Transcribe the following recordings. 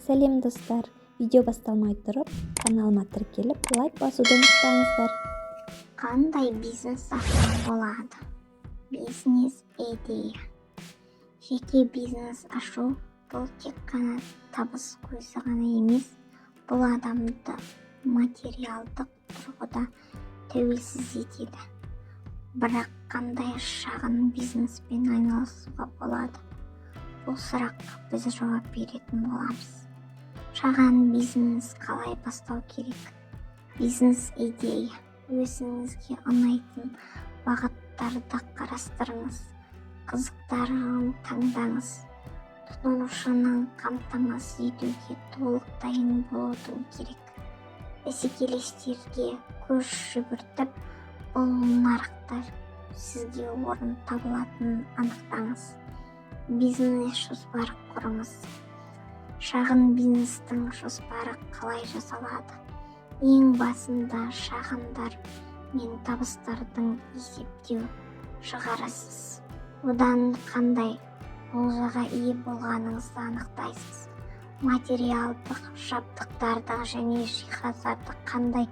Сәлем достар, видео басталмай тұрып, каналыма тіркеліп, лайк басуды ұмытпаңыздар. Қандай бизнес ашу болады? Бизнес идея. Жеке бизнес ашу бұл тек қана табыс көзі ғана емес, бұл адамды материалдық тұрғыда тәуелсіз етеді. Бірақ қандай шағын бизнеспен айналысуға болады? Бұл сұраққа біз жауап беретін боламыз. Шағын бизнес қалай бастау керек? Бизнес идея. Өзіңізге ұнайтын бағыттарды қарастырыңыз. Қызықтарын таңдаңыз. Тұтынушының қамтамасыз етуге толық дайын болудың керек. Бәсекелестерге көз жүгіртіп, бұл нарықта сізге орын табылатынын анықтаңыз. Бизнес жоспары құрыңыз. Шағын бизнестің жоспары қалай жасалады? Ең басында шығындар мен табыстардың есептеу шығарасыз. Одан қандай олжаға ие болғаныңызды анықтайсыз. Материалдық жабдықтарды және жиһаздарды қандай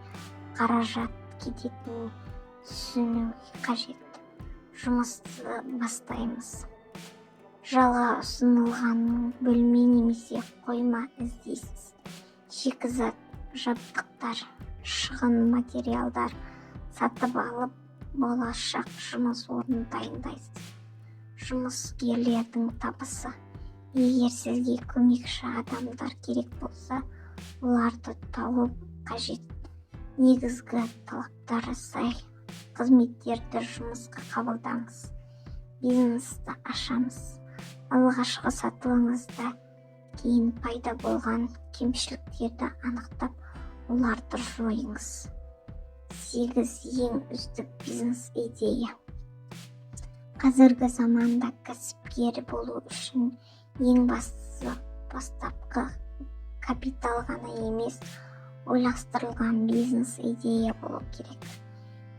қаражат кететінін түсіну қажет. Жұмысты бастаймыз. Жалға ұсынылған бөлме немесе қойма іздейсіз. Шикізат, жабдықтар, шығын материалдар сатып алып, болашақ жұмыс орнын дайындайсыз. Жұмыскерлердің табысы. Егер сізге көмекші адамдар керек болса, оларды тауып қажет. Негізгі талаптары сай қызметтерді жұмысқа қабылдаңыз. Бизнесті ашамыз. Алғашқы сатылыңызда кейін пайда болған кемшіліктерді анықтап, оларды жойыңыз. 8 ең үздік бизнес идея. Қазіргі заманда кәсіпкер болу үшін ең бастысы бастапқы капитал ғана емес, ойластырылған бизнес идея болу керек.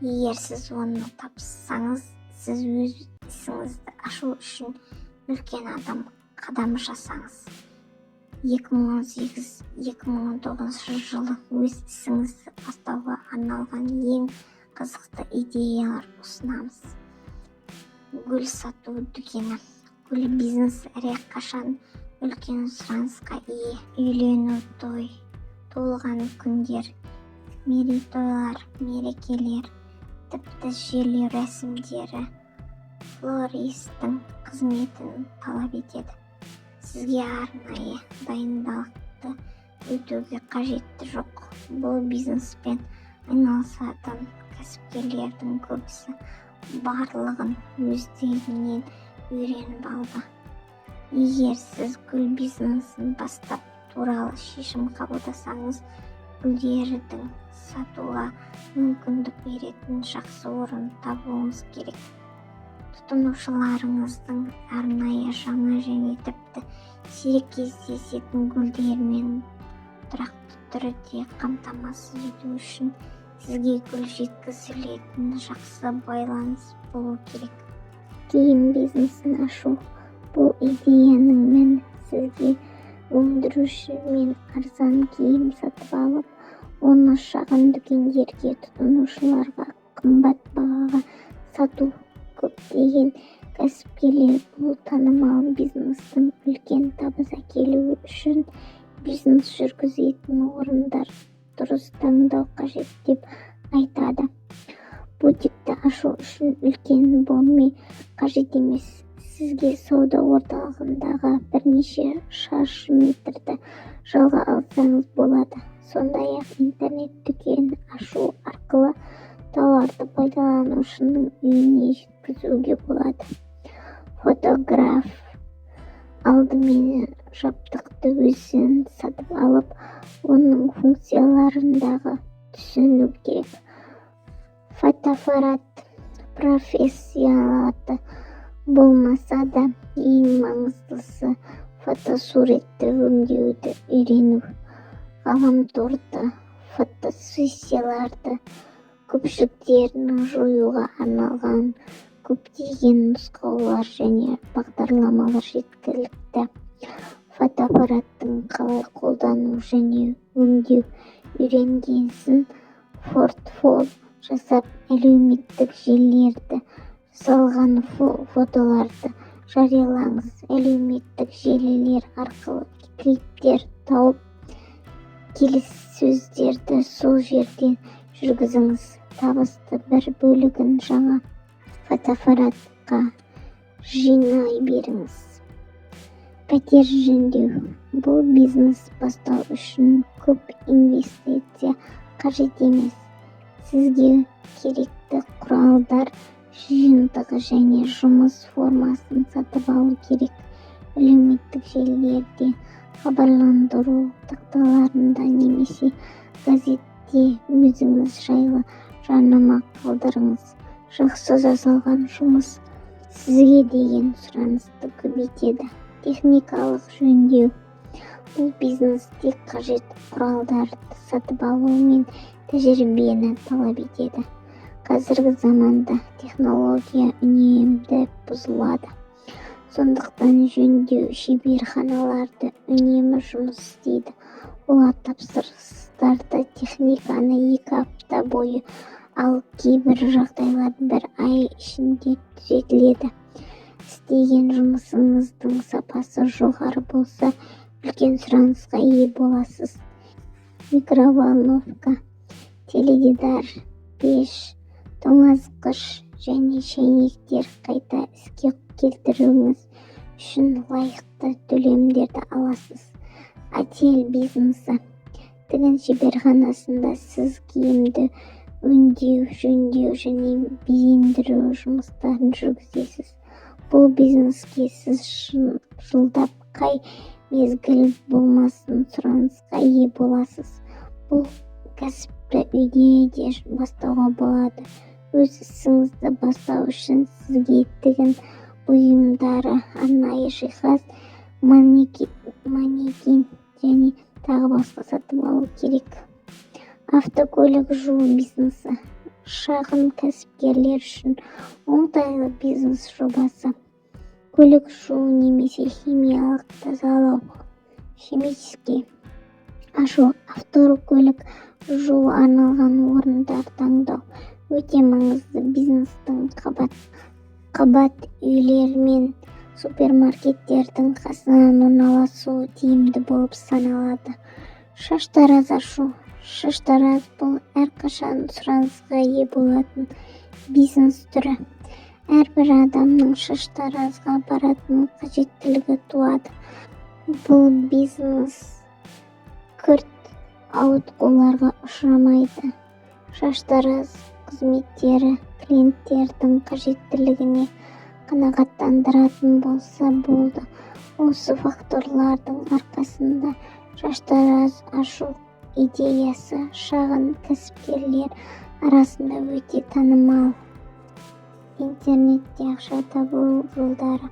Егер сіз оны тапсаңыз, сіз өз ісіңізді ашу үшін үлкен қадам жасаңыз. 2018-2019 жылы өз ісіңізді бастауға арналған ең қызықты идеялар ұсынамыз. Гүл сату дүкені. Гүл бизнес әрқашан үлкен сұранысқа ие. Үйлену, той, туылған күндер, мерейтойлар, мерекелер, тіпті жерлеу рәсімдері флористің қызметін талап етеді. Сізге арнайы дайындалықты өтуге қажетті жоқ. Бұл бизнеспен айналысатын кәсіпкерлердің көбісі барлығын өздерінен үйреніп алды. Егер сіз гүл бизнесін бастап туралы шешім қабылдасаңыз, гүлдердің сатуға мүмкіндік беретін жақсы орын табуыңыз керек. Тұтынушыларыңыздың арнайы жаңа және тіпті сирек кездесетін гүлдермен тұрақты түрде қамтамасыз ету үшін сізге гүл жеткізілетін жақсы байланыс болу керек. Киім бизнесін ашу. Бұл идеяның мәні сізге өндіруші мен арзан киім сатып алып, оны шағын дүкендерге тұтынушыларға қымбат бағаға сату. Көптеген кәсіпкерлер бұл танымал бизнестің үлкен табыс әкелуі үшін бизнес жүргізетін орындар дұрыс таңдау қажет деп айтады. Бутикті ашу үшін үлкен бөлме қажет емес. Сізге сауда орталығындағы бірнеше шаршы метрді жалға алсаңыз болады. Сондай-ақ интернет дүкен ашу арқылы тауарды пайдаланушының үйіне жеткізуге болады. Фотограф алдымен жабдықты өзін сатып алып, оның функцияларындағы түсіну керек. Фотоаппарат профессияларды болмаса да, ең маңыздысы фотосуретті өңдеуді үйрену. Ғаламторды, фотосессияларды, көпшіліктерін жоюға арналған көптеген нұсқаулар және бағдарламалар жеткілікті. фотоаппараттың қалай қолдану және өңдеу үйренгенсін портфолио жасап, әлеуметтік желілерде жасалған фотоларды жариялаңыз. Әлеуметтік желілер арқылы клиптер тауып, келіссөздерді сол жерден жүргізіңіз. Табысты бір бөлігін жаңа фотоаппаратқа жинай беріңіз. Пәтер жөндеу. Бұл бизнес бастау үшін көп инвестиция қажет емес. Сізге керекті құралдар жиынтығы және жұмыс формасын сатып алу керек. Әлеуметтік желілерде, хабарландыру тақталарында немесе газетте өзіңіз жайлы жарнама қалдырыңыз. Жақсы жасалған жұмыс сізге деген сұранысты көбейтеді. Техникалық жөндеу. Бұл бизнесте қажет құралдарды сатып алу мен тәжірибені талап етеді. Қазіргі заманда технология үнемді бұзылады. Сондықтан жөндеу шеберханаларды үнемі жұмыс істейді. Олар тапсырыстарды техниканы 2 апта бойы, ал кейбір жағдайлар 1 ай ішінде түзетіледі. Істеген жұмысыңыздың сапасы жоғары болса, үлкен сұранысқа ие боласыз. Микроволновка, теледидар, пеш, тоңазытқыш және шайнектер қайта іске келтіруіңіз үшін лайықты төлемдерді аласыз. Ателье бизнесі. Тігін шеберханасында сіз киімді өңдеу, жөндеу және безендіру жұмыстарын жүргізесіз. Бұл бизнеске сіз жылдап қай мезгіл болмасын сұранысқа ие боласыз. Бұл кәсіпті үйде де бастауға болады. Өз ісіңізді бастау үшін сізге тігін бұйымдары, арнайы жиһаз, манекен және тағы басқа сатып алу керек. Автокөлік жуу бизнесі. Шағын кәсіпкерлер үшін оңтайлы бизнес жобасы. Көлік жуу немесе химиялық тазалау. Химический ашу. Автокөлік жуу арналған орындар таңдау. Өте маңызды бизнестің қабат үйлер мен супермаркеттердің қасынан орналасуы тиімді болып саналады. Шаштараз ашу. Шаштараз бұл әрқашан сұранысқа ие болатын бизнес түрі. Әрбір адамның шаштаразға баратын қажеттілігі туады. Бұл бизнес күрт ауытқуларға ұшырамайды. Шаштараз қызметтері клиенттердің қажеттілігіне қанағаттандыратын болса болды. Осы факторлардың арқасында шаштараз ашу идеясы шағын кәсіпкерлер арасында өте танымал. Интернетте ақша табу жолдары.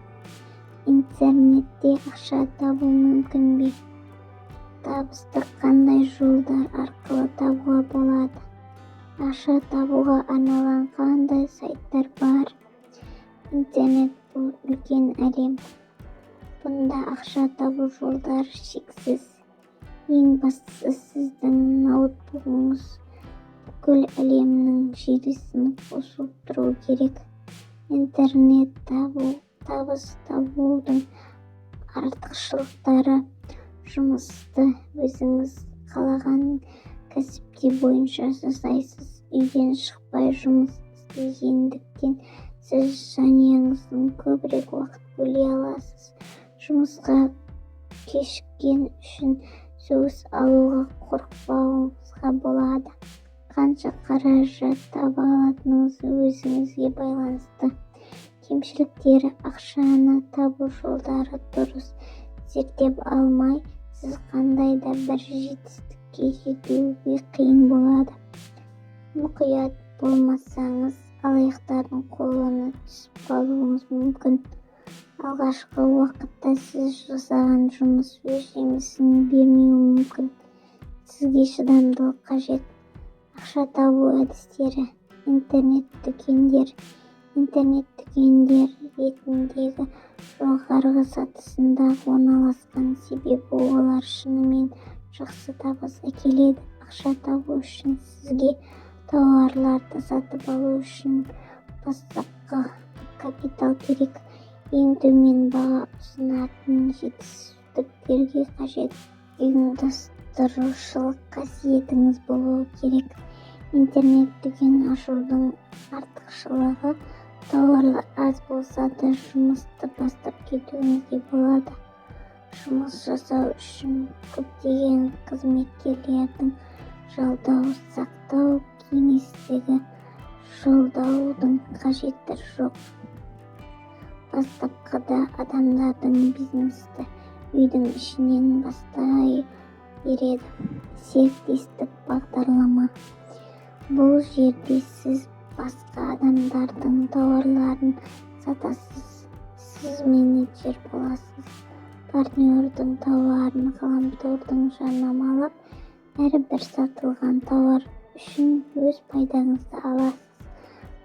Интернетте ақша табу мүмкін бе? Табысты қандай жолдар арқылы табуға болады? Ақша табуға арналған қандай сайттар бар? Интернет бұл үлкен әлем. Бұнда ақша табу жолдары шексіз. Ең бастысы сіздің ноутбугыңыз бүкіл әлемнің желісін қосып тұру керек. Интернет табыс табудың артықшылықтары. Жұмысты өзіңіз қалаған кәсіпте бойынша жасайсыз. Үйден шықпай жұмыс істегендіктен сіз жанұяңыздың көбірек уақыт бөле аласыз. Жұмысқа кешіккен үшін сөз алуға қорықпауыңызға болады. Қанша қаражат таба алатыныңыз өзіңізге байланысты. Кемшіліктері. Ақшаны табу жолдары дұрыс зерттеп алмай, сіз қандай да бір жетістікке жетуге қиын болады. Мұқият болмасаңыз, алаяқтардың қолына түсіп қалуыңыз мүмкін. Алғашқы уақытта сіз жасаған жұмыс өз жемісін бермеуі мүмкін. Сізге шыдамдылық қажет. Ақша табу әдістері. Интернет дүкендер. интернет-дүкендер ретіндегі жоғарғы сатысында орналасқан, себебі олар шынымен жақсы табыс әкеледі. Ақша табу үшін сізге тауарларды сатып алу үшін бастапқы капитал керек. Ең төмен баға ұсынатын жетістіктерге қажет ұйымдастырушылық қасиетіңіз болуы керек. Интернет-дүкен ашудың артықшылығы: тауарлар аз болса да жұмысты бастап кетуіңізге болады. Жұмыс жасау үшін көптеген қызметкерлердің жалдау, сақтау кеңістігі жолдаудың қажеті жоқ. Бастапқыда адамдардың бизнесті үйдің ішінен бастай береді. Серіктестік бағдарлама: бұл жерде сіз басқа адамдардың тауарларын сатасыз. Сіз менеджер боласыз. Партнердің тауарын ғаламтордан жарнамалап, әрбір сатылған тауар үшін өз пайдаңызды аласыз.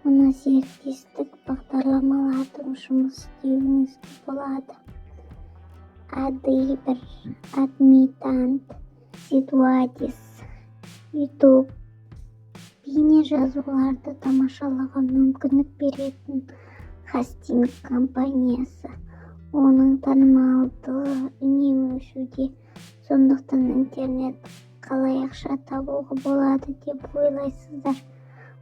Мына серіктестік бағдарламалардың жұмыс істеуіңізге болады. Ad1, Admitant, Sitwadis, YouTube бейне жазуларды тамашалауға мүмкіндік беретін хостинг компаниясы. Оның танымалдығы үнемі өсуде. Сондықтан интернет қалай ақша табуға болады деп ойлайсыздар?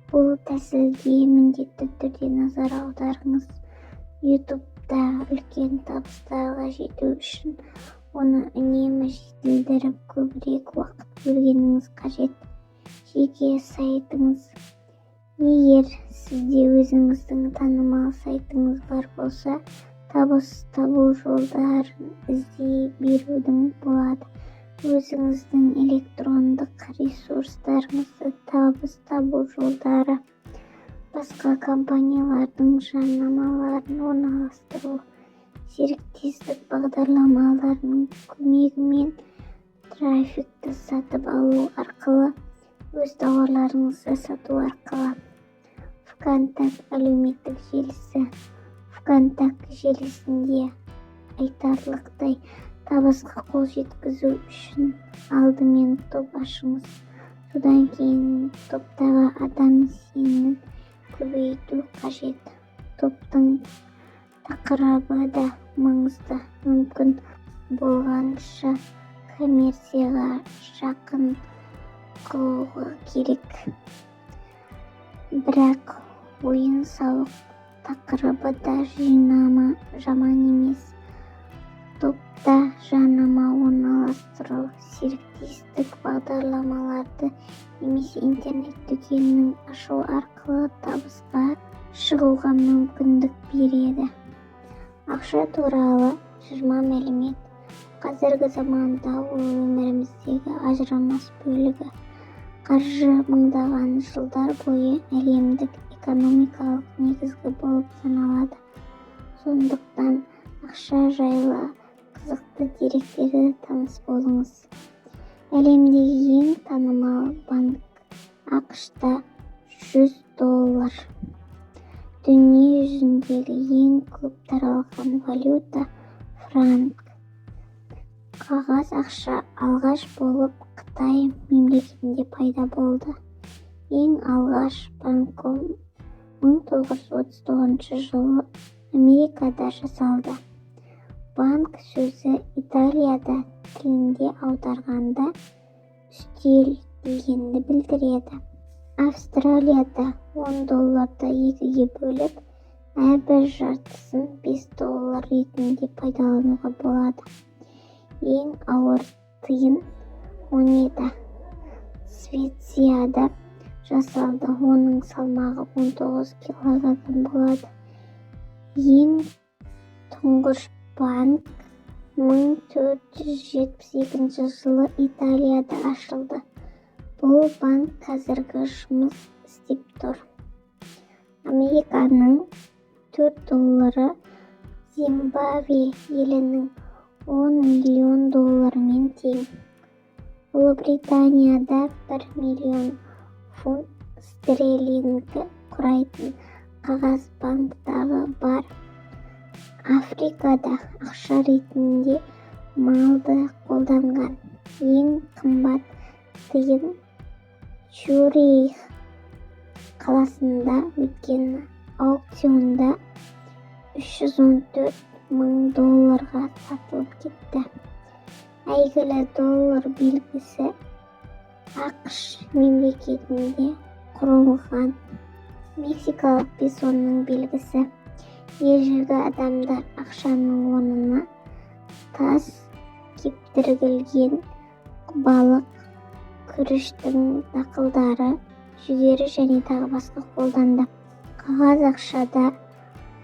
Бұл тәсілге міндетті түрде назар аударыңыз. YouTube'да үлкен табыстарға жету үшін оны үнемі жетілдіріп, көбірек уақыт бөлгеніңіз қажет. Жеке сайтыңыз: егер сізде өзіңіздің танымал сайтыңыз бар болса, табыс табу жолдарын іздей берудің болады. Өзіңіздің электрондық ресурстарыңызды табыс табу жолдары: басқа компаниялардың жарнамаларын орналастыру. Серіктестік бағдарламаларының көмегімен трафикті сатып алу арқылы өз тауарларыңызды сату арқылы. ВКонтакт әлеуметтік желісі: ВКонтакт желісінде айтарлықтай табысқа қол жеткізу үшін алдымен топ ашыңыз. Содан кейін топтағы адам сенімін көбейту қажет. Топтың тақырыбы да маңызды. Мүмкін болғанша коммерцияға жақын қылуы керек. Бірақ ойын-сауық тақырыбы да жаман емес. Топта жарнама орналастыру, серіктестік бағдарламаларды немесе интернет-дүкенін ашу арқылы табысқа шығуға мүмкіндік береді. Ақша туралы 20 мәлімет: қазіргі заманда ол өміріміздегі ажырамас бөлігі. Қаржы мыңдаған жылдар бойы әлемдік экономикалық негізгі болып саналады. Сондықтан ақша жайлы қызықты деректерді таныс болыңыз. Әлемдегі ең танымал банк ақш-та $100. Дүние жүзіндегі ең көп таралған валюта франк. Қағаз ақша алғаш болып Қытай мемлекетінде пайда болды. Ең алғаш банком 1939 жылы Америкада жасалды. Банк сөзі Италияда тілінде аударғанда үстел дегенді білдіреді. Австралияда $10 екіге бөліп, әрбір жартысын $5 ретінде пайдалануға болады. Ең ауыр тиын монета Швецияда жасалды. Оның салмағы 19 килограмм болады. Ең тұңғыш банк 1472 жылы Италияда ашылды. Бұл банк қазіргі жұмыс істеп тұр. Американың $4 Зимбабве елінің $10 миллион тең. Ұлыбританияда $1 миллион фунт стерлингі құрайтын қағаз банктағы бар. Африкада ақша ретінде малды қолданған. Ең қымбат тиын Цюрих қаласында өткен аукционда $314 мың сатылып кетті. Әйгілі доллар белгісі ақш мемлекетінде құрылған. Мексикалық песоның белгісі. Ежелгі адамдар ақшаның орнына тас кептірілген балық, күріштің дақылдары, жүгері және тағы басқа қолданды. Қағаз ақшада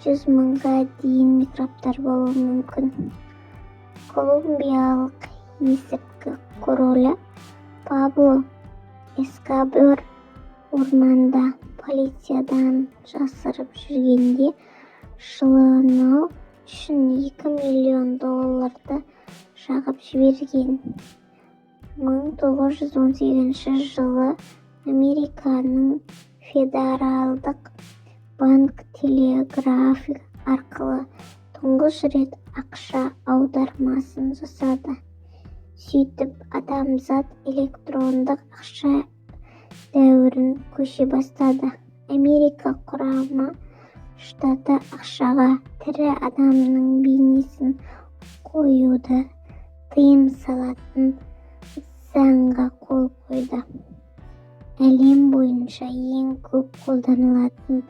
100 мыңға дейін микробтар болуы мүмкін. Колумбиялық есірткі королі Пабло Эскобар орманда полициядан жасырып жүргенде жылыну үшін $2 миллион жағып жіберген. 1918 жылы Американың федералдық банк телеграф арқылы тұңғыш рет ақша аудармасын жасады. Сөйтіп, адамзат электрондық ақша дәуірін көше бастады. Америка құрама штаты ақшаға тірі адамның бейнесін қоюды тыйым салатын заңға қол қойды. Әлем бойынша ең көп қолданылатын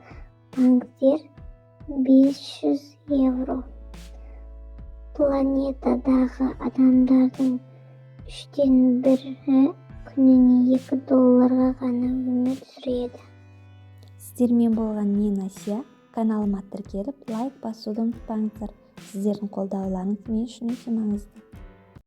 банктер 500 евро. Планетадағы адамдардың 1/3 күніне $2 ғана өмір сүреді. Сіздермен болған мен Асия. Каналыма тіркеліп, лайк басуды ұмытпаңыздар. Сіздердің қолдауларыңыз мен үшін өте маңызды.